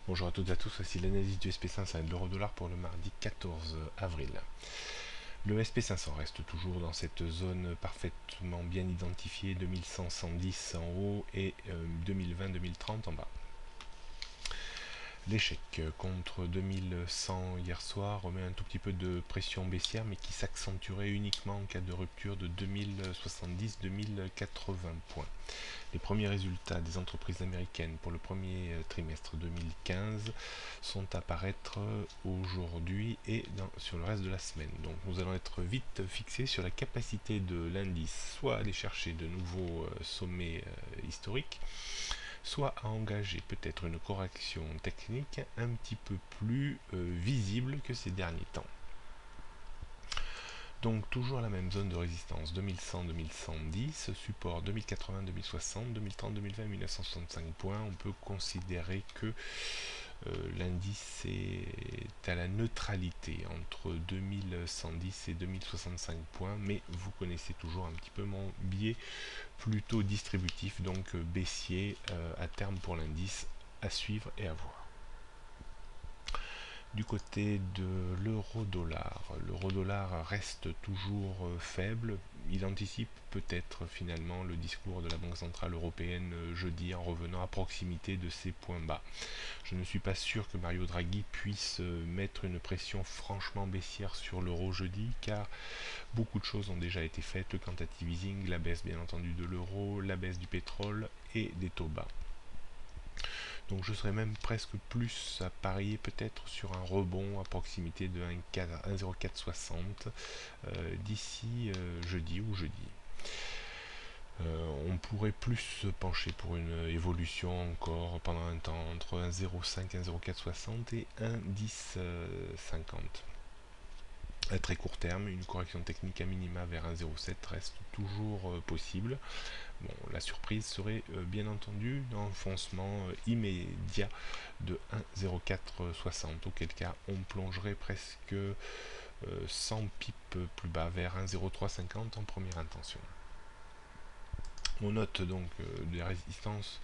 Bonjour à toutes et à tous, voici l'analyse du SP500 et de l'euro-dollar pour le mardi 14 avril. Le SP500 reste toujours dans cette zone parfaitement bien identifiée, 2100-110 en haut et 2020-2030 en bas. L'échec contre 2100 hier soir remet un tout petit peu de pression baissière, mais qui s'accentuerait uniquement en cas de rupture de 2070-2080 points. Les premiers résultats des entreprises américaines pour le premier trimestre 2015 sont à paraître aujourd'hui et sur le reste de la semaine. Donc nous allons être vite fixés sur la capacité de l'indice, soit à aller chercher de nouveaux sommets historiques, soit à engager peut-être une correction technique un petit peu plus visible que ces derniers temps. Donc toujours la même zone de résistance 2100-2110, support 2080-2060, 2030-2020, 1965 points. On peut considérer que l'indice est à la neutralité entre 2110 et 2065 points, mais vous connaissez toujours un petit peu mon biais plutôt distributif, donc baissier à terme pour l'indice, à suivre et à voir. Du côté de l'euro-dollar reste toujours faible. Il anticipe peut-être finalement le discours de la Banque Centrale Européenne jeudi en revenant à proximité de ses points bas. Je ne suis pas sûr que Mario Draghi puisse mettre une pression franchement baissière sur l'euro jeudi, car beaucoup de choses ont déjà été faites. Le quantitative easing, la baisse bien entendu de l'euro, la baisse du pétrole et des taux bas. Donc je serais même presque plus à parier peut-être sur un rebond à proximité de 1,0460 d'ici jeudi ou jeudi. On pourrait plus se pencher pour une évolution encore pendant un temps entre 1,05, 1,0460 et 1,1050. À très court terme, une correction technique à minima vers 1,07 reste toujours possible. Bon, la surprise serait bien entendu l'enfoncement immédiat de 1,0460, auquel cas on plongerait presque 100 pips plus bas vers 1,0350 en première intention. On note donc des résistances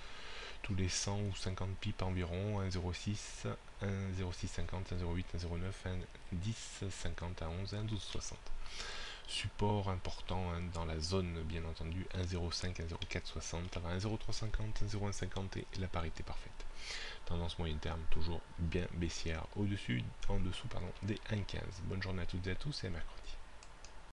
tous les 100 ou 50 pips environ, 1,06, 1,0650, 1,08, 1,09, 1,1050 à 11, 1,1260. Support important dans la zone bien entendu 1,05, 1,0460, 1,0350, 1,0150 et la parité parfaite. Tendance moyen terme toujours bien baissière en dessous des 1,15. Bonne journée à toutes et à tous et à mercredi.